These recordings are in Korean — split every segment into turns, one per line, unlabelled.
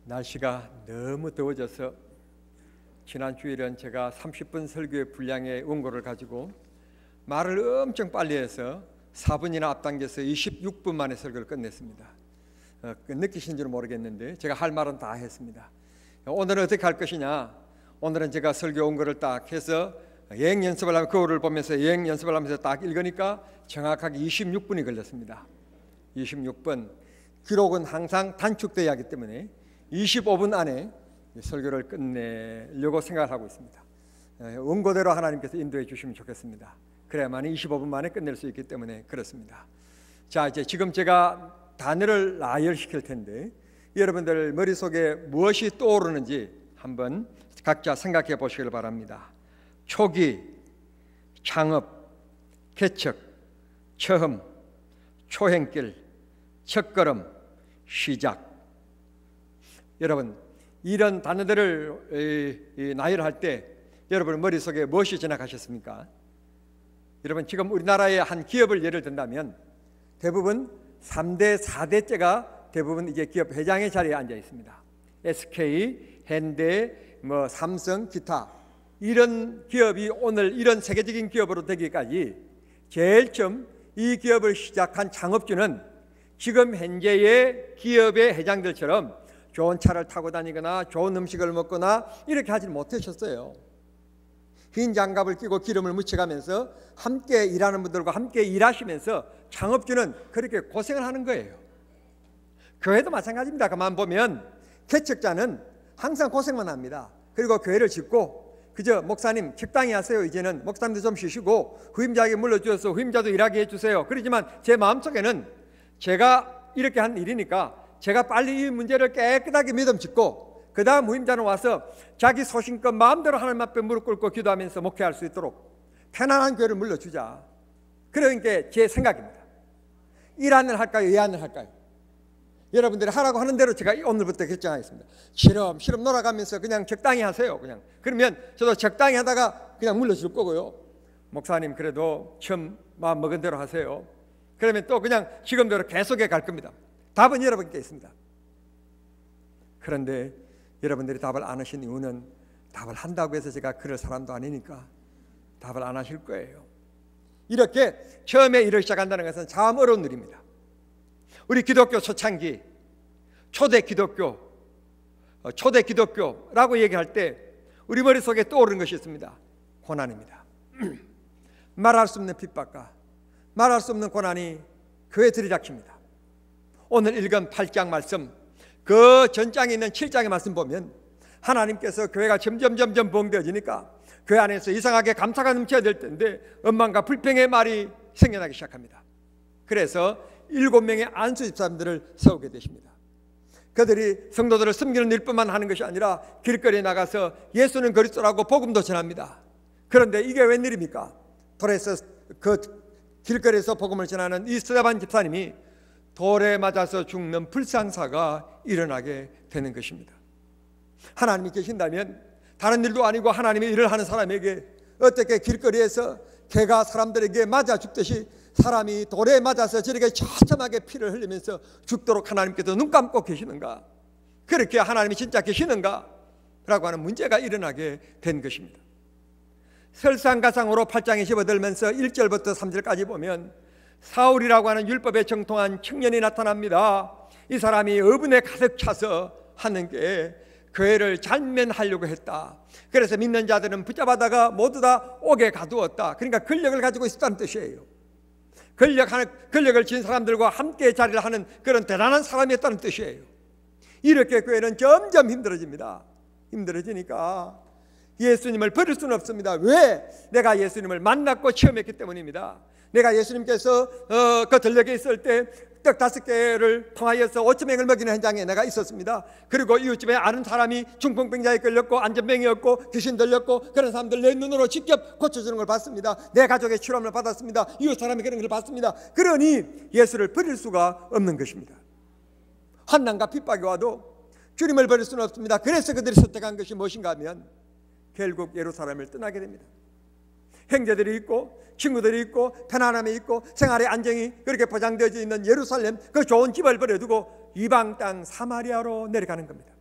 날씨가 너무 더워져서 지난 주일은 제가 30분 설교의 분량의 원고를 가지고 말을 엄청 빨리 해서 4분이나 앞당겨서 26분 만에 설교를 끝냈습니다. 느끼신 줄은 모르겠는데 제가 할 말은 다 했습니다. 오늘은 어떻게 할 것이냐? 오늘은 제가 설교 원고를 딱 해서 여행 연습을 하면 거울을 보면서 여행 연습을 하면서 딱 읽으니까 정확하게 26분이 걸렸습니다. 26분. 기록은 항상 단축되어야 하기 때문에 25분 안에 설교를 끝내려고 생각을 하고 있습니다. 원고대로 하나님께서 인도해 주시면 좋겠습니다. 그래야만 25분 만에 끝낼 수 있기 때문에 그렇습니다. 자, 이제 지금 제가 단어를 나열시킬 텐데 여러분들 머릿속에 무엇이 떠오르는지 한번 각자 생각해 보시길 바랍니다. 초기, 창업, 개척, 처음, 초행길, 첫걸음, 시작. 여러분, 이런 단어들을 나열할 때 여러분 머릿속에 무엇이 지나가셨습니까? 여러분, 지금 우리나라의 한 기업을 예를 든다면 대부분 3대, 4대째가 대부분 이제 기업 회장의 자리에 앉아 있습니다. SK, 현대, 삼성, 기타 이런 기업이 오늘 이런 세계적인 기업으로 되기까지 제일 처음 이 기업을 시작한 창업주는 지금 현재의 기업의 회장들처럼 좋은 차를 타고 다니거나 좋은 음식을 먹거나 이렇게 하지 못하셨어요. 흰 장갑을 끼고 기름을 묻혀가면서 함께 일하는 분들과 함께 일하시면서 창업주는 그렇게 고생을 하는 거예요. 교회도 마찬가지입니다. 가만 보면 개척자는 항상 고생만 합니다. 그리고 교회를 짓고 그저 목사님 적당히 하세요. 이제는 목사님도 좀 쉬시고 후임자에게 물러주셔서 후임자도 일하게 해주세요. 그러지만 제 마음속에는 제가 이렇게 한 일이니까 제가 빨리 이 문제를 깨끗하게 믿음짓고 그 다음 후임자는 와서 자기 소신껏 마음대로 하나님 앞에 무릎 꿇고 기도하면서 목회할 수 있도록 편안한 교회를 물러주자. 그런 게 제 생각입니다. 일안을 할까요? 예안을 할까요? 여러분들이 하라고 하는 대로 제가 오늘부터 결정하겠습니다. 시름 놀아가면서 그냥 적당히 하세요. 그냥 그러면 저도 적당히 하다가 그냥 물러줄 거고요. 목사님 그래도 처음 마음 먹은 대로 하세요. 그러면 또 그냥 지금대로 계속해 갈 겁니다. 답은 여러분께 있습니다. 그런데 여러분들이 답을 안 하신 이유는 답을 한다고 해서 제가 그럴 사람도 아니니까 답을 안 하실 거예요. 이렇게 처음에 일을 시작한다는 것은 참 어려운 일입니다. 우리 기독교 초창기 초대 기독교라고 얘기할 때 우리 머릿속에 떠오르는 것이 있습니다. 고난입니다. 말할 수 없는 핍박과 말할 수 없는 고난이 교회에 들이닥칩니다. 오늘 읽은 8장 말씀 그 전장에 있는 7장의 말씀 보면 하나님께서 교회가 점점 부흥되어지니까 교회 안에서 이상하게 감사가 넘쳐야 될 텐데 원망과 불평의 말이 생겨나기 시작합니다. 그래서 7명의 안수 집사님들을 세우게 되십니다. 그들이 성도들을 섬기는 일뿐만 하는 것이 아니라 길거리에 나가서 예수는 그리스도라고 복음도 전합니다. 그런데 이게 웬일입니까? 돌에서 그 길거리에서 복음을 전하는 이 스데반 집사님이 돌에 맞아서 죽는 불상사가 일어나게 되는 것입니다. 하나님이 계신다면 다른 일도 아니고 하나님의 일을 하는 사람에게 어떻게 길거리에서 개가 사람들에게 맞아 죽듯이 사람이 돌에 맞아서 저렇게 처참하게 피를 흘리면서 죽도록 하나님께서 눈 감고 계시는가? 그렇게 하나님이 진짜 계시는가? 라고 하는 문제가 일어나게 된 것입니다. 설상가상으로 8장에 집어들면서 1절부터 3절까지 보면 사울이라고 하는 율법에 정통한 청년이 나타납니다. 이 사람이 어분에 가득 차서 하는 게 교회를 잘면하려고 했다. 그래서 믿는 자들은 붙잡아다가 모두 다 옥에 가두었다. 그러니까 권력을 가지고 있었다는 뜻이에요. 권력을 쥔 사람들과 함께 자리를 하는 그런 대단한 사람이었다는 뜻이에요. 이렇게 교회는 점점 힘들어집니다. 힘들어지니까 예수님을 버릴 수는 없습니다. 왜? 내가 예수님을 만났고 체험했기 때문입니다. 내가 예수님께서 그 들녘에 있을 때 떡 5개를 통하여서 5,000명을 먹이는 현장에 내가 있었습니다. 그리고 이웃집에 아는 사람이 중풍병자에 걸렸고 안전병이었고 귀신 들렸고 그런 사람들 내 눈으로 직접 고쳐주는 걸 봤습니다. 내 가족의 치료를 받았습니다. 이웃 사람이 그런 걸 봤습니다. 그러니 예수를 버릴 수가 없는 것입니다. 환난과 핍박이 와도 주님을 버릴 수는 없습니다. 그래서 그들이 선택한 것이 무엇인가 하면 결국 예루살렘을 떠나게 됩니다. 형제들이 있고 친구들이 있고 편안함이 있고 생활의 안정이 그렇게 보장되어져 있는 예루살렘 그 좋은 집을 버려두고 이방 땅 사마리아로 내려가는 겁니다.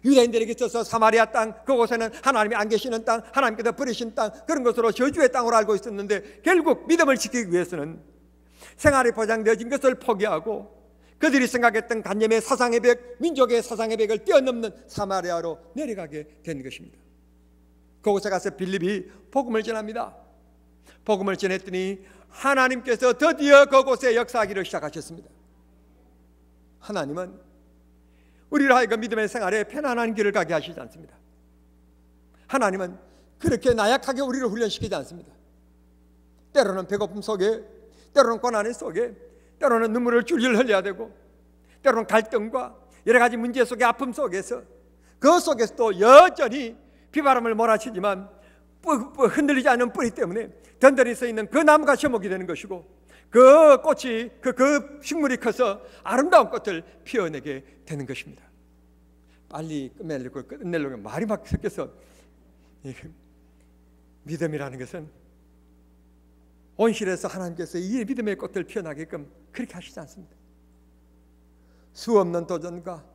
유대인들에게 있어서 사마리아 땅, 그곳에는 하나님이 안 계시는 땅, 하나님께서 버리신 땅, 그런 것으로 저주의 땅으로 알고 있었는데, 결국 믿음을 지키기 위해서는 생활이 보장되어진 것을 포기하고 그들이 생각했던 간념의 사상의 벽, 민족의 사상의 벽을 뛰어넘는 사마리아로 내려가게 된 것입니다. 그곳에 가서 빌립이 복음을 전합니다. 복음을 전했더니 하나님께서 드디어 그곳에 역사하기를 시작하셨습니다. 하나님은 우리를 하여금 믿음의 생활에 편안한 길을 가게 하시지 않습니다. 하나님은 그렇게 나약하게 우리를 훈련시키지 않습니다. 때로는 배고픔 속에, 때로는 고난 속에, 때로는 눈물을 줄줄 흘려야 되고, 때로는 갈등과 여러 가지 문제 속에, 아픔 속에서, 그 속에서도 여전히 비바람을 몰아치지만 흔들리지 않는 뿌리 때문에 든든히 서 있는 그 나무가 셔목이 되는 것이고, 그 꽃이, 그 식물이 커서 아름다운 꽃을 피워내게 되는 것입니다. 빨리 끝내려고 말이 막 섞여서, 믿음이라는 것은 온실에서 하나님께서 이 믿음의 꽃을 피어나게끔 그렇게 하시지 않습니다. 수없는 도전과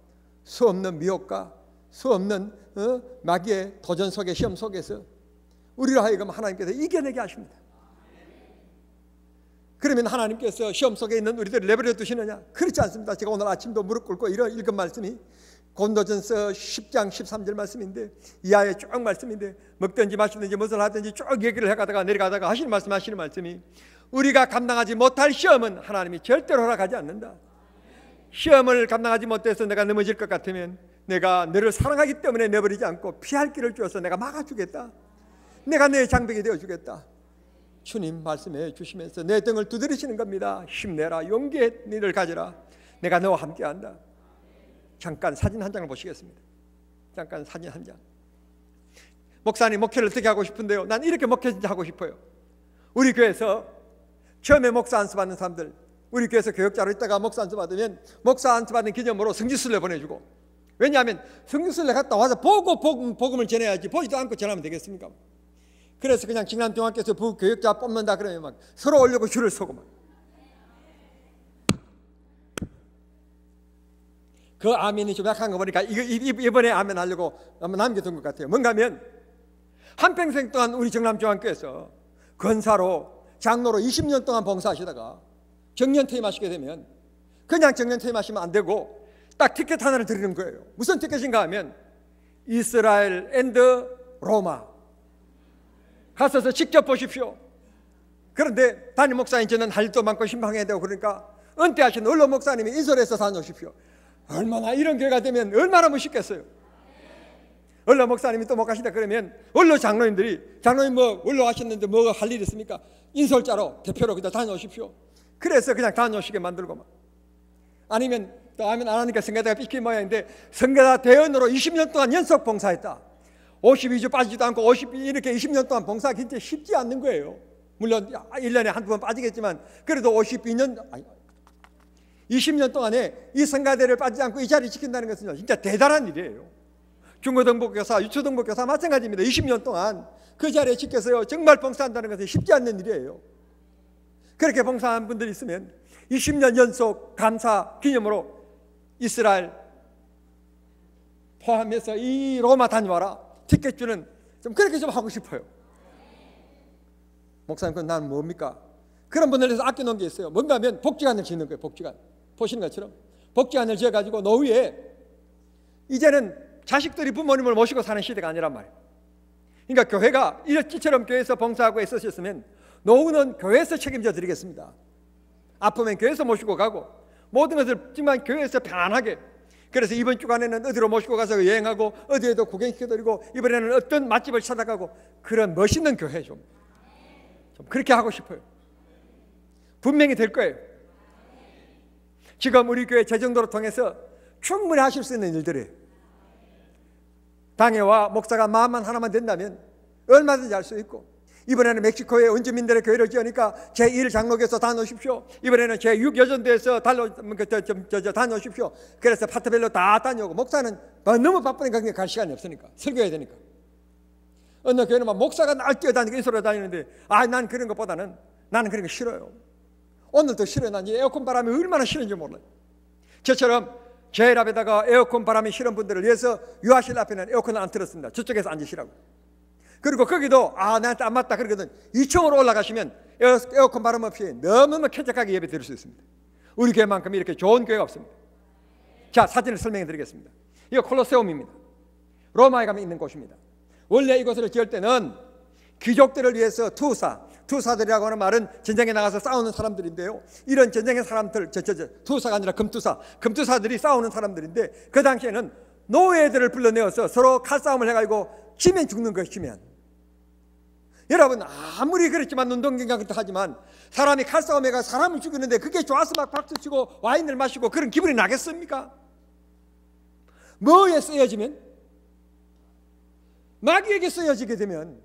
수없는 미혹과 수없는 마귀의 도전 속에, 시험 속에서 우리를 하여금 하나님께서 이겨내게 하십니다. 그러면 하나님께서 시험 속에 있는 우리들을 내버려 두시느냐? 그렇지 않습니다. 제가 오늘 아침도 무릎 꿇고 읽은 말씀이 고린도전서 10장 13절 말씀인데, 이하의 쭉 말씀인데, 먹든지 마시든지 무엇을 하든지 쭉 얘기를 해가다가 내려가다가 하시는 말씀이, 우리가 감당하지 못할 시험은 하나님이 절대로 허락하지 않는다. 시험을 감당하지 못해서 내가 넘어질 것 같으면 내가 너를 사랑하기 때문에 내버리지 않고 피할 길을 주어서 내가 막아주겠다. 내가 내 장벽이 되어주겠다. 주님 말씀해 주시면서 내 등을 두드리시는 겁니다. 힘내라, 용기의 니를 가져라, 내가 너와 함께한다. 잠깐 사진 한 장을 보시겠습니다. 잠깐 사진 한 장. 목사님, 목회를 어떻게 하고 싶은데요? 난 이렇게 목회 진짜 하고 싶어요. 우리 교회에서 처음에 목사 안수 받는 사람들, 우리 교회에서 교역자로 있다가 목사 안수 받으면 목사 안수 받는 기념으로 성지순례 보내주고, 왜냐하면 성지순례 갔다 와서 보고 복음을 전해야지, 보지도 않고 전하면 되겠습니까? 그래서 그냥 진남중학교에서 부교역자 뽑는다 그러면 막 서로 오려고 줄을 서고 막. 그 아멘이 좀 약한 거 보니까 이번에 아멘 하려고 남겨둔 것 같아요. 뭔가 하면 한평생 동안 우리 정남중학교에서 권사로, 장로로 20년 동안 봉사하시다가 정년 퇴임하시게 되면 그냥 정년 퇴임하시면 안 되고 딱 티켓 하나를 드리는 거예요. 무슨 티켓인가 하면 이스라엘 앤드 로마 가셔서 직접 보십시오. 그런데 담임 목사님, 저는 할 일도 많고 신방해야 되고 그러니까 은퇴하신 언론 목사님이 인솔해서 다녀오십시오. 얼마나 이런 교회가 되면 얼마나 멋있겠어요. 언론 목사님이 또 못 가신다 그러면 언론 장로님 뭐 원로 하셨는데 뭐 할 일 있습니까? 인솔자로 대표로 그냥 다녀오십시오. 그래서 그냥 다녀오시게 만들고 막. 아니면 또 아멘 안 하니까 성가대가 삐끼 모양인데, 성가대 대원으로 20년 동안 연속 봉사했다. 52주 빠지지도 않고 이렇게 20년 동안 봉사하기 진짜 쉽지 않는 거예요. 물론 1년에 한두 번 빠지겠지만 그래도 20년 동안에 이 성가대를 빠지지 않고 이 자리를 지킨다는 것은 진짜 대단한 일이에요. 중고등부교사, 유초등부교사 마찬가지입니다. 20년 동안 그 자리에 지켜서요, 정말 봉사한다는 것은 쉽지 않는 일이에요. 그렇게 봉사한 분들이 있으면 20년 연속 감사 기념으로 이스라엘 포함해서 이 로마 다녀와라 티켓 주는, 좀 그렇게 좀 하고 싶어요. 목사님, 그건 난 뭡니까? 그런 분들 위해서 아껴놓은 게 있어요. 뭔가 하면 복지관을 짓는 거예요. 복지관. 보시는 것처럼 복지관을 지어가지고 노후에, 이제는 자식들이 부모님을 모시고 사는 시대가 아니란 말이에요. 그러니까 교회가 이처럼 교회에서 봉사하고 애쓰셨으면 노후는 교회에서 책임져 드리겠습니다. 아프면 교회에서 모시고 가고, 모든 것을 정말 교회에서 편안하게. 그래서 이번 주간에는 어디로 모시고 가서 여행하고, 어디에도 구경시켜드리고, 이번에는 어떤 맛집을 찾아가고, 그런 멋있는 교회 좀 그렇게 하고 싶어요. 분명히 될 거예요. 지금 우리 교회 재정도를 통해서 충분히 하실 수 있는 일들이에요. 당회와 목사가 마음만 하나만 된다면 얼마든지 할 수 있고, 이번에는 멕시코에 원주민들의 교회를 지으니까 제1장로교에서 다녀오십시오. 이번에는 제6여전도에서 다녀오십시오. 그래서 파트별로 다 다녀오고, 목사는 너무 바쁘니까 그냥 갈 시간이 없으니까, 설교해야 되니까. 어느 교회는 막 목사가 날 뛰어다니고 인솔에 다니는데, 난 그런 것보다는 나는 그런 거 싫어요. 오늘도 싫어요. 난 에어컨 바람이 얼마나 싫은지 몰라요. 저처럼 제일 앞에다가 에어컨 바람이 싫은 분들을 위해서 유아실 앞에는 에어컨을 안 틀었습니다. 저쪽에서 앉으시라고. 그리고 거기도 나한테 안 맞다 그러거든. 2층으로 올라가시면 에어컨 바람 없이 너무너무 쾌적하게 예배 드릴 수 있습니다. 우리 교회만큼 이렇게 좋은 교회가 없습니다. 자, 사진을 설명해 드리겠습니다. 이거 콜로세움입니다. 로마에 가면 있는 곳입니다. 원래 이곳을 지을 때는 귀족들을 위해서 투사들이라고 하는 말은 전쟁에 나가서 싸우는 사람들인데요, 이런 전쟁의 사람들, 투사가 아니라 금투사들이 싸우는 사람들인데, 그 당시에는 노예들을 불러내어서 서로 칼싸움을 해가지고 지면 죽는 것이면, 여러분 아무리 그렇지만 운동경기가 하지만 사람이 칼싸움해가 사람을 죽이는데 그게 좋아서 막 박수치고 와인을 마시고 그런 기분이 나겠습니까? 뭐에 쓰여지면? 마귀에게 쓰여지게 되면,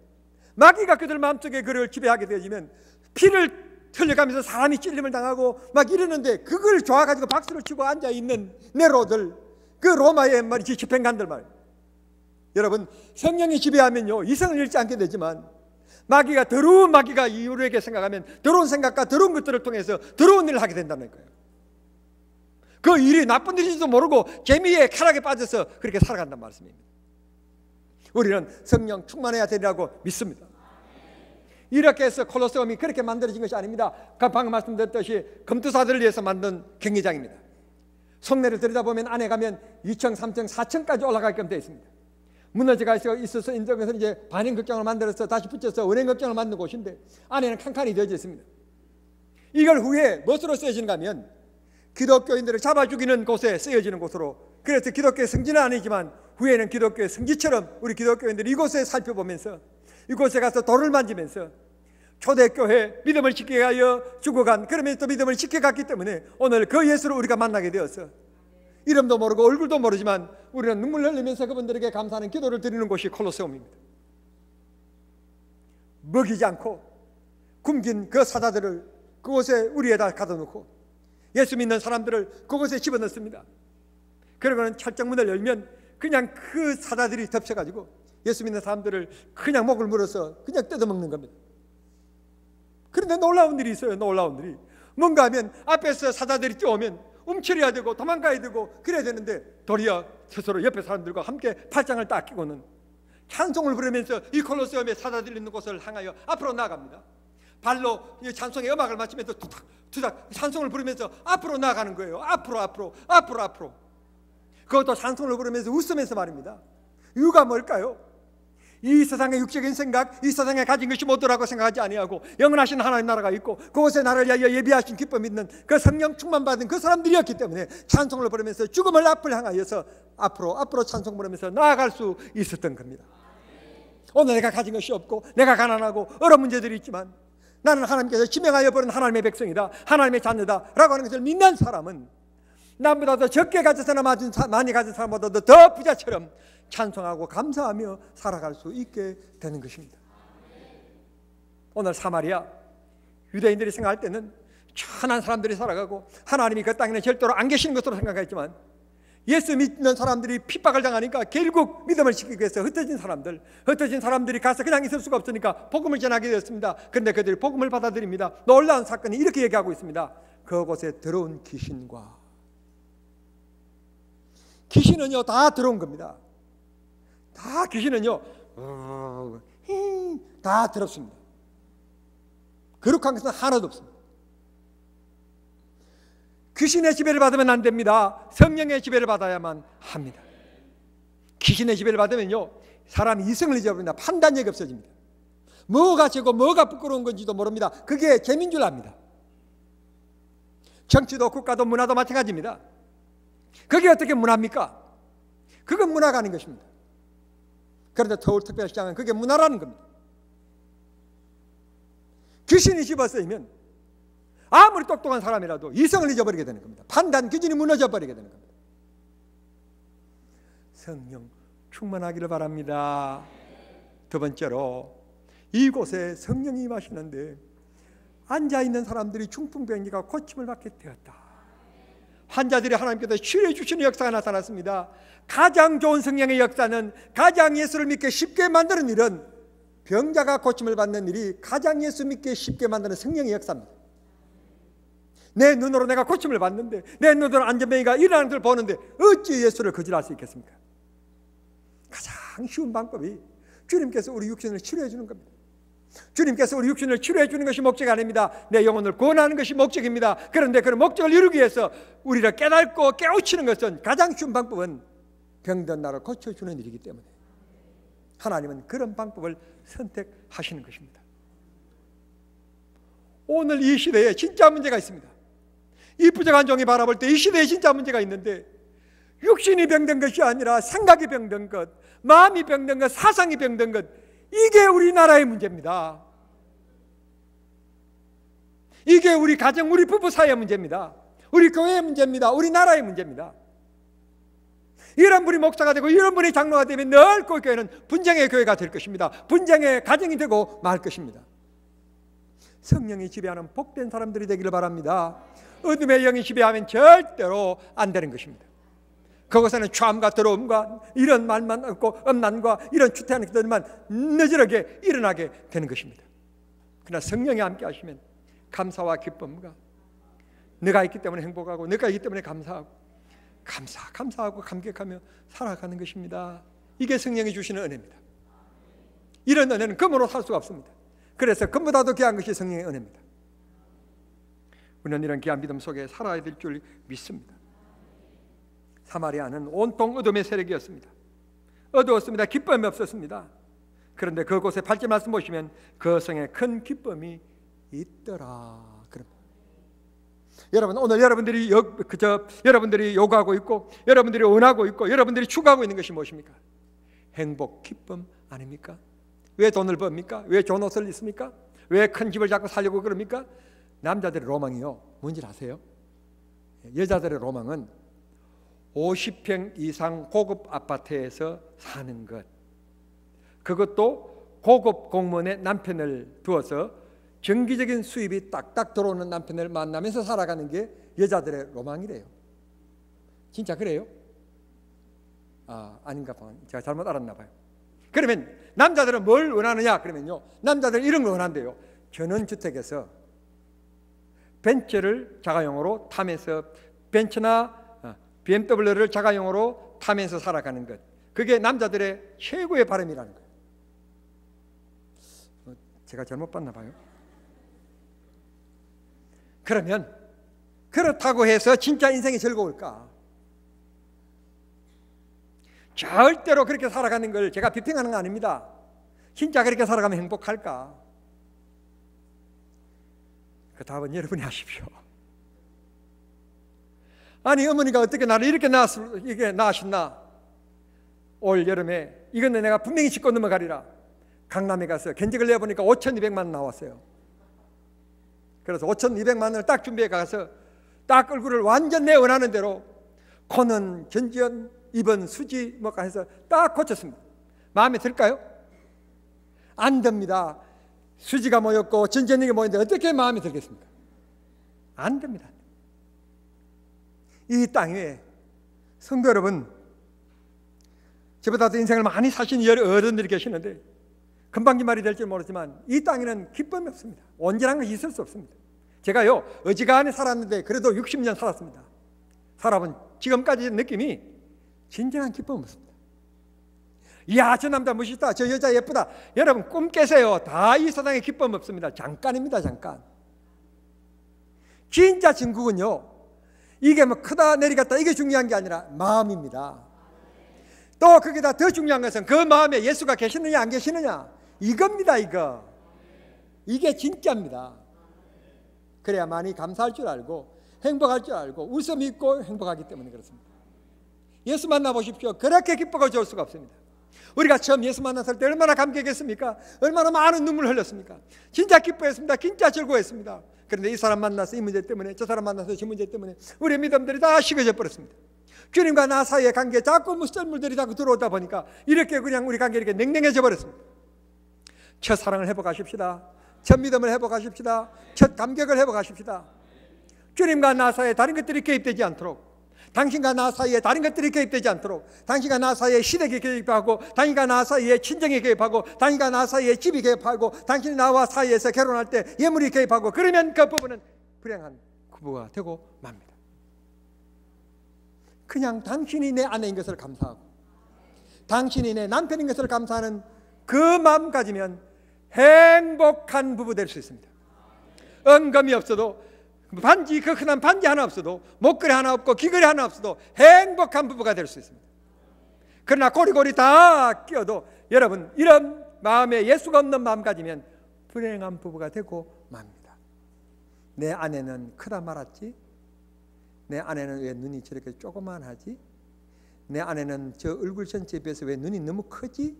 마귀가 그들 마음속에 그를 지배하게 되어지면 피를 흘려가면서 사람이 찔림을 당하고 막 이러는데, 그걸 좋아가지고 박수를 치고 앉아있는 네로들, 그 로마의 말이지 집행관들 말. 여러분, 성령이 지배하면요 이성을 잃지 않게 되지만, 마귀가, 더러운 마귀가 우리에게 생각하면 더러운 생각과 더러운 것들을 통해서 더러운 일을 하게 된다는 거예요. 그 일이 나쁜 일인지도 모르고 재미에 쾌락에 빠져서 그렇게 살아간다는 말씀입니다. 우리는 성령 충만해야 되리라고 믿습니다. 이렇게 해서 콜로세움이 그렇게 만들어진 것이 아닙니다. 방금 말씀드렸듯이 금투사들을 위해서 만든 경기장입니다. 속내를 들여다보면 안에 가면 2층, 3층, 4층까지 올라갈 겸 되어 있습니다. 무너져가 있어서 인정해서 이제 반응극장을 만들어서 다시 붙여서 은행극장을 만든 곳인데, 안에는 칸칸이 되어져 있습니다. 이걸 후에 무엇으로 쓰여지는가 하면 기독교인들을 잡아 죽이는 곳에 쓰여지는 곳으로, 그래서 기독교의 성지는 아니지만 후에는 기독교의 성지처럼 우리 기독교인들이 이곳에 살펴보면서, 이곳에 가서 돌을 만지면서 초대교회 믿음을 지키게 하여 죽어간, 그러면서 또 믿음을 지켜갔기 때문에 오늘 그 예수를 우리가 만나게 되어서 이름도 모르고 얼굴도 모르지만 우리는 눈물 흘리면서 그분들에게 감사하는 기도를 드리는 곳이 콜로세움입니다. 먹이지 않고 굶긴 그 사자들을 그곳에 우리에다 가둬놓고 예수 믿는 사람들을 그곳에 집어넣습니다. 그러고는 철장문을 열면 그냥 그 사자들이 덮쳐가지고 예수 믿는 사람들을 그냥 목을 물어서 그냥 뜯어먹는 겁니다. 그런데 놀라운 일이 있어요. 놀라운 일이 뭔가 하면 앞에서 사자들이 뛰어오면 움츠려야 되고 도망가야 되고 그래야 되는데, 도리어 스스로 옆에 사람들과 함께 팔짱을 딱 끼고는 찬송을 부르면서 이 콜로세움의 사자들이 있는 곳을 향하여 앞으로 나아갑니다. 발로 이 찬송의 음악을 맞추면서 투닥 찬송을 부르면서 앞으로 나아가는 거예요. 앞으로. 그것도 찬송을 부르면서 웃으면서 말입니다. 이유가 뭘까요? 이 세상의 육적인 생각, 이 세상에 가진 것이 뭐더라고 생각하지 아니하고 영원하신 하나님 나라가 있고 그곳에 나를 위하여 예비하신 기쁨 있는 그 성령 충만 받은 그 사람들이었기 때문에 찬송을 부르면서 죽음을 앞을 향하여서 앞으로 찬송 부르면서 나아갈 수 있었던 겁니다. 오늘 내가 가진 것이 없고 내가 가난하고 어려운 문제들이 있지만 나는 하나님께서 지명하여 버린 하나님의 백성이다, 하나님의 자녀다 라고 하는 것을 믿는 사람은 남보다 더 적게 가져서나 많이 가진 사람보다 더 부자처럼 찬송하고 감사하며 살아갈 수 있게 되는 것입니다. 오늘 사마리아 유대인들이 생각할 때는 천한 사람들이 살아가고 하나님이 그 땅에는 절대로 안 계시는 것으로 생각했지만, 예수 믿는 사람들이 핍박을 당하니까 결국 믿음을 지키기 위해서 흩어진 사람들이 가서 그냥 있을 수가 없으니까 복음을 전하게 되었습니다. 그런데 그들이 복음을 받아들입니다. 놀라운 사건이 이렇게 얘기하고 있습니다. 그곳에 들어온 귀신은요 다 들어온 겁니다. 다 귀신은요 다 들었습니다. 거룩한 것은 하나도 없습니다. 귀신의 지배를 받으면 안 됩니다. 성령의 지배를 받아야만 합니다. 귀신의 지배를 받으면요 사람이 이성을 잊어버립니다. 판단력이 없어집니다. 뭐가 죄고 뭐가 부끄러운 건지도 모릅니다. 그게 재미인 줄 압니다. 정치도 국가도 문화도 마찬가지입니다. 그게 어떻게 문화입니까? 그건 문화가 아닌 것입니다. 그런데 서울특별시장은 그게 문화라는 겁니다. 귀신이 집어쓰이면 아무리 똑똑한 사람이라도 이성을 잊어버리게 되는 겁니다. 판단 기준이 무너져 버리게 되는 겁니다. 성령 충만하기를 바랍니다. 두 번째로, 이곳에 성령이 임하시는데 앉아있는 사람들이 중풍병리가 고침을 받게 되었다. 환자들이 하나님께서 치료해 주시는 역사가 나타났습니다. 가장 좋은 성령의 역사는, 가장 예수를 믿게 쉽게 만드는 일은, 병자가 고침을 받는 일이 가장 예수 믿게 쉽게 만드는 성령의 역사입니다. 내 눈으로 내가 고침을 받는데, 내 눈으로 안전뱅이가 일어나는 걸 보는데 어찌 예수를 거절할 수 있겠습니까? 가장 쉬운 방법이 주님께서 우리 육신을 치료해 주는 겁니다. 주님께서 우리 육신을 치료해 주는 것이 목적이 아닙니다. 내 영혼을 구원하는 것이 목적입니다. 그런데 그 목적을 이루기 위해서 우리를 깨닫고 깨우치는 것은, 가장 쉬운 방법은 병든 나를 고쳐주는 일이기 때문에 하나님은 그런 방법을 선택하시는 것입니다. 오늘 이 시대에 진짜 문제가 있습니다. 이 부정한 종이 바라볼 때 이 시대에 진짜 문제가 있는데, 육신이 병든 것이 아니라 생각이 병든 것, 마음이 병든 것, 사상이 병든 것, 이게 우리나라의 문제입니다. 이게 우리 가정, 우리 부부 사이의 문제입니다. 우리 교회의 문제입니다. 우리나라의 문제입니다. 이런 분이 목사가 되고 이런 분이 장로가 되면 넓고 교회는 분쟁의 교회가 될 것입니다. 분쟁의 가정이 되고 말 것입니다. 성령이 지배하는 복된 사람들이 되기를 바랍니다. 어둠의 영이 지배하면 절대로 안 되는 것입니다. 그것에는 추함과 더러움과 이런 말만 없고 음란과 이런 추태하는 것들만 너지르게 일어나게 되는 것입니다. 그러나 성령이 함께 하시면 감사와 기쁨과, 내가 있기 때문에 행복하고 내가 있기 때문에 감사하고 감사하고 감격하며 살아가는 것입니다. 이게 성령이 주시는 은혜입니다. 이런 은혜는 금으로 살 수가 없습니다. 그래서 금보다도 귀한 것이 성령의 은혜입니다. 우리는 이런 귀한 믿음 속에 살아야 될 줄 믿습니다. 사마리아는 온통 어둠의 세력이었습니다. 어두웠습니다. 기쁨이 없었습니다. 그런데 그곳에 8절 말씀 보시면 그 성에 큰 기쁨이 있더라. 그럽니다. 여러분, 오늘 여러분들이 요구하고 있고, 여러분들이 원하고 있고, 여러분들이 추구하고 있는 것이 무엇입니까? 행복, 기쁨 아닙니까? 왜 돈을 법니까? 왜 좋은 옷을 입습니까? 왜 큰 집을 자꾸 살려고 그럽니까? 남자들의 로망이요, 뭔지 아세요? 여자들의 로망은 50평 이상 고급 아파트에서 사는 것, 그것도 고급 공무원의 남편을 두어서 정기적인 수입이 딱딱 들어오는 남편을 만나면서 살아가는 게 여자들의 로망이래요. 진짜 그래요? 아닌가 봐요. 제가 잘못 알았나 봐요. 그러면 남자들은 뭘 원하느냐? 그러면요, 남자들은 이런 걸 원한대요. 전원주택에서 벤츠를 자가용으로 타면서, 벤츠나 BMW를 자가용으로 타면서 살아가는 것, 그게 남자들의 최고의 바람이라는 거예요. 제가 잘못 봤나 봐요. 그러면 그렇다고 해서 진짜 인생이 즐거울까? 절대로 그렇게 살아가는 걸 제가 비평하는 거 아닙니다. 진짜 그렇게 살아가면 행복할까? 그 답은 여러분이 하십시오. 아니, 어머니가 어떻게 나를 이렇게 낳으셨나? 올 여름에 이건 내가 분명히 짚고 넘어가리라. 강남에 가서 견적을 내보니까 5,200만 원 나왔어요. 그래서 5,200만 원을 딱 준비해 가서 딱 얼굴을 완전 내 원하는 대로, 코는 전지현, 입은 수지 뭐가 해서 딱 고쳤습니다. 마음에 들까요? 안 듭니다. 수지가 모였고 전지현이 모였는데 어떻게 마음에 들겠습니까? 안 됩니다. 이 땅 위에 성도 여러분, 저보다도 인생을 많이 사신 어른들이 계시는데 금방지 말이 될지 모르지만 이 땅에는 기쁨이 없습니다. 온전한 것이 있을 수 없습니다. 제가요, 어지간히 살았는데 그래도 60년 살았습니다. 살아본 지금까지 느낌이 진정한 기쁨이 없습니다. 이야, 저 남자 멋있다, 저 여자 예쁘다. 여러분, 꿈 깨세요. 다 이 세상에 기쁨 없습니다. 잠깐입니다. 잠깐. 진짜 진국은요, 이게 뭐 크다 내리갔다 이게 중요한 게 아니라 마음입니다. 또 거기다 더 중요한 것은 그 마음에 예수가 계시느냐 안 계시느냐, 이겁니다. 이게 진짜입니다. 그래야 많이 감사할 줄 알고 행복할 줄 알고 웃음이 있고 행복하기 때문에 그렇습니다. 예수 만나보십시오. 그렇게 기뻐가 좋을 수가 없습니다. 우리가 처음 예수 만났을 때 얼마나 감격했습니까? 얼마나 많은 눈물을 흘렸습니까? 진짜 기뻐했습니다. 진짜 즐거워했습니다. 그런데 이 사람 만나서 이 문제 때문에, 저 사람 만나서 저 문제 때문에 우리의 믿음들이 다 식어져 버렸습니다. 주님과 나 사이의 관계에 자꾸 무썰물들이 자꾸 들어오다 보니까 이렇게 그냥 우리 관계 이렇게 냉랭해져 버렸습니다. 첫 사랑을 회복하십시다. 첫 믿음을 회복하십시다. 첫 감격을 회복하십시다. 주님과 나 사이에 다른 것들이 개입되지 않도록, 당신과 나 사이에 다른 것들이 개입되지 않도록, 당신과 나 사이에 시댁이 개입하고, 당신과 나 사이에 친정이 개입하고, 당신과 나 사이에 집이 개입하고, 당신이 나와 사이에서 결혼할 때 예물이 개입하고, 그러면 그 부분은 불행한 그 부부가 되고 맙니다. 그냥 당신이 내 아내인 것을 감사하고 당신이 내 남편인 것을 감사하는 그 마음 가지면 행복한 부부 될 수 있습니다. 은금이 없어도 반지, 그 흔한 반지 하나 없어도 목걸이 하나 없고 귀걸이 하나 없어도 행복한 부부가 될 수 있습니다. 그러나 고리고리 다 끼어도 여러분 이런 마음에 예수가 없는 마음 가지면 불행한 부부가 되고 맙니다. 내 아내는 크다 말았지? 내 아내는 왜 눈이 저렇게 조그만하지? 내 아내는 저 얼굴 전체에 비해서 왜 눈이 너무 크지?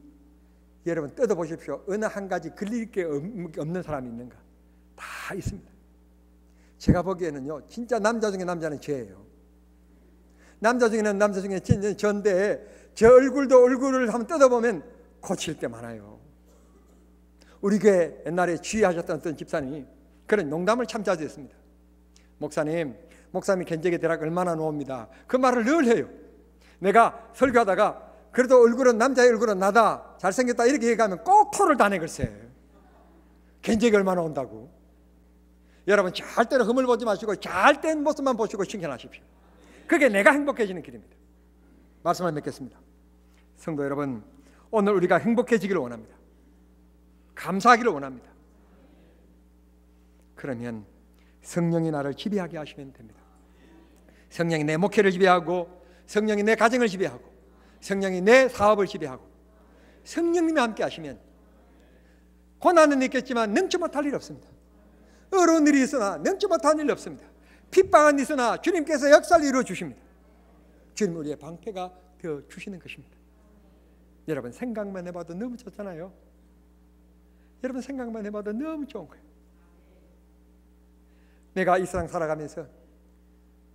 여러분 뜯어보십시오. 어느 한 가지 걸릴 게 없는 사람이 있는가? 다 있습니다. 제가 보기에는요, 진짜 남자 중에 남자는 죄예요. 남자 중에는 남자 중에 저인데 저 얼굴을 한번 뜯어보면 고칠 게 많아요. 우리 교회 옛날에 지휘하셨던 어떤 집사님이 그런 농담을 참 자주 했습니다. 목사님이 견적의 대학 얼마나 놓습니다. 그 말을 늘 해요. 내가 설교하다가 그래도 얼굴은 남자의 얼굴은 나다, 잘생겼다 이렇게 얘기하면 꼭 토를 다 내 글쎄. 견적이 얼마나 온다고. 여러분 절대로 흠을 보지 마시고 잘된 모습만 보시고 칭찬하십시오. 그게 내가 행복해지는 길입니다. 말씀을 맺겠습니다. 성도 여러분, 오늘 우리가 행복해지기를 원합니다. 감사하기를 원합니다. 그러면 성령이 나를 지배하게 하시면 됩니다. 성령이 내 목회를 지배하고 성령이 내 가정을 지배하고 성령이 내 사업을 지배하고 성령님이 함께 하시면 고난은 있겠지만 능치 못할 일 없습니다. 어려운 일이 있으나 능치 못한 일 없습니다. 핍박은 있으나 주님께서 역사를 이루어 주십니다. 주님 우리의 방패가 되어 주시는 것입니다. 여러분 생각만 해봐도 너무 좋잖아요. 여러분 생각만 해봐도 너무 좋은 거예요. 내가 이 세상 살아가면서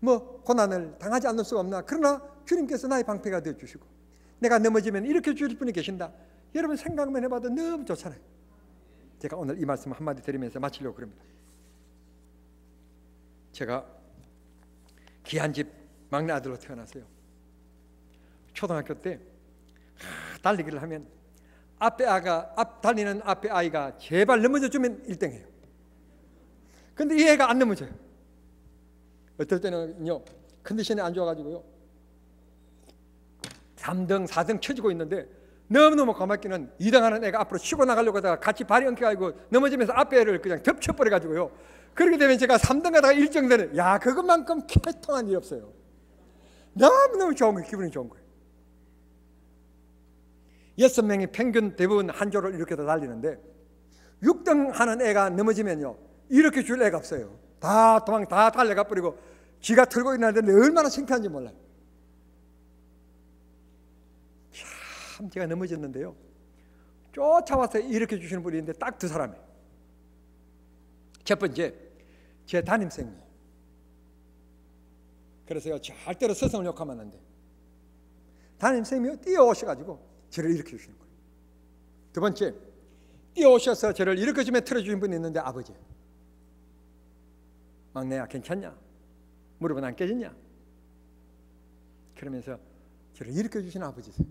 뭐 고난을 당하지 않을 수가 없나? 그러나 주님께서 나의 방패가 되어 주시고 내가 넘어지면 일으켜 주실 분이 계신다. 여러분 생각만 해봐도 너무 좋잖아요. 제가 오늘 이 말씀 한마디 드리면서 마치려고 그럽니다. 제가 귀한 집 막내 아들로 태어났어요. 초등학교 때 달리기를 하면 앞 달리는 앞에 아이가 제발 넘어져 주면 1등해요. 근데 이 애가 안 넘어져요. 어떨 때는요 컨디션이 안 좋아가지고요 3등 4등 쳐지고 있는데 너무너무 고맙기는 2등 하는 애가 앞으로 치고 나가려고 하다가 같이 발이 엉켜가지고 넘어지면서 앞에 애를 그냥 덮쳐버려가지고요 그렇게 되면 제가 3등 가다가 1등 되는, 야 그것만큼 쾌통한 일이 없어요. 너무너무 좋은 거예요. 기분이 좋은 거예요. 6명이 평균 대부분 한 조를 이렇게 다 달리는데 6등 하는 애가 넘어지면요 이렇게 줄 애가 없어요. 다 달려가 버리고 지가 털고 있는데 얼마나 창피한지 몰라요. 참 제가 넘어졌는데요 쫓아와서 일으켜 주시는 분이 있는데 딱 두 사람이에요. 첫 번째 제 담임생이에요. 그래서요 절대로 스승을 욕하면 안 돼. 담임생이 뛰어오셔가지고 저를 일으켜 주시는 거예요. 두 번째 뛰어오셔서 저를 일으켜 주면 틀어주신 분이 있는데 아버지예요. 막내야 괜찮냐? 무릎은 안 깨졌냐? 그러면서 저를 일으켜 주시는 아버지세요.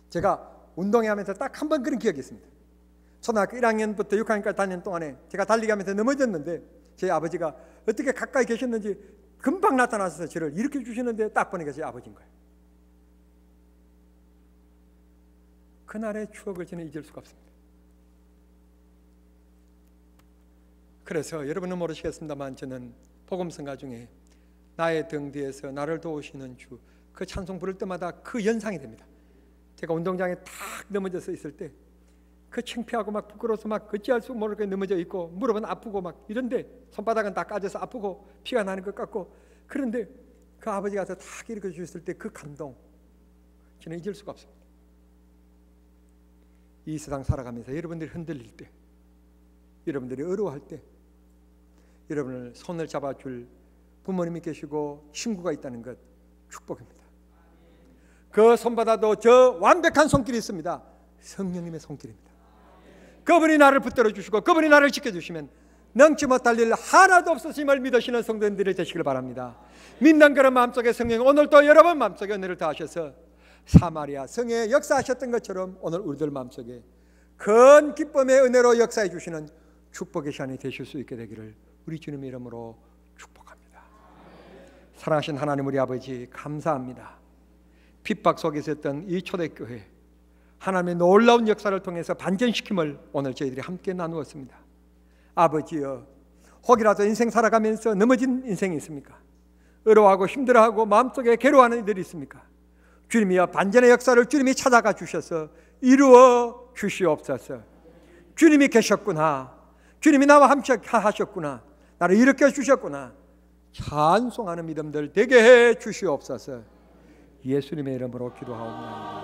제가 운동회 하면서 딱 한 번 그런 기억이 있습니다. 초등학교 1학년부터 6학년까지 다니는 동안에 제가 달리기 하면서 넘어졌는데 제 아버지가 어떻게 가까이 계셨는지 금방 나타나서 저를 일으켜 주시는데 딱 보니까 제 아버지인 거예요. 그날의 추억을 저는 잊을 수가 없습니다. 그래서 여러분은 모르시겠습니다만 저는 복음성가 중에 나의 등 뒤에서 나를 도우시는 주, 그 찬송 부를 때마다 그 연상이 됩니다. 제가 운동장에 탁 넘어져서 있을 때 그 창피하고 막 부끄러워서 막 어찌할 수 모르게 넘어져 있고 무릎은 아프고 막 이런데 손바닥은 다 까져서 아프고 피가 나는 것 같고 그런데 그 아버지가 탁 일으켜 주셨을 때 그 감동 저는 잊을 수가 없습니다. 이 세상 살아가면서 여러분들이 흔들릴 때 여러분들이 어려워할 때 여러분을 손을 잡아줄 부모님이 계시고 친구가 있다는 것 축복입니다. 그 손바닥도 저 완벽한 손길이 있습니다. 성령님의 손길입니다. 그분이 나를 붙들어 주시고 그분이 나를 지켜주시면 능치 못할 일 하나도 없으심을 믿으시는 성도님들이 되시길 바랍니다. 믿는 그런 마음속에 성령이 오늘도 여러분 마음속에 은혜를 더하셔서 사마리아 성에 역사하셨던 것처럼 오늘 우리들 마음속에 큰 기쁨의 은혜로 역사해 주시는 축복의 시간이 되실 수 있게 되기를 우리 주님의 이름으로 축복합니다. 사랑하신 하나님 우리 아버지 감사합니다. 핍박 속에 있었던 이 초대교회 하나님의 놀라운 역사를 통해서 반전시킴을 오늘 저희들이 함께 나누었습니다. 아버지여, 혹이라도 인생 살아가면서 넘어진 인생이 있습니까? 어려워하고 힘들어하고 마음속에 괴로워하는 이들이 있습니까? 주님이여, 반전의 역사를 주님이 찾아가 주셔서 이루어 주시옵소서. 주님이 계셨구나, 주님이 나와 함께 하셨구나, 나를 일으켜 주셨구나, 찬송하는 믿음들 되게 해 주시옵소서. 예수님의 이름으로 기도하옵나이다.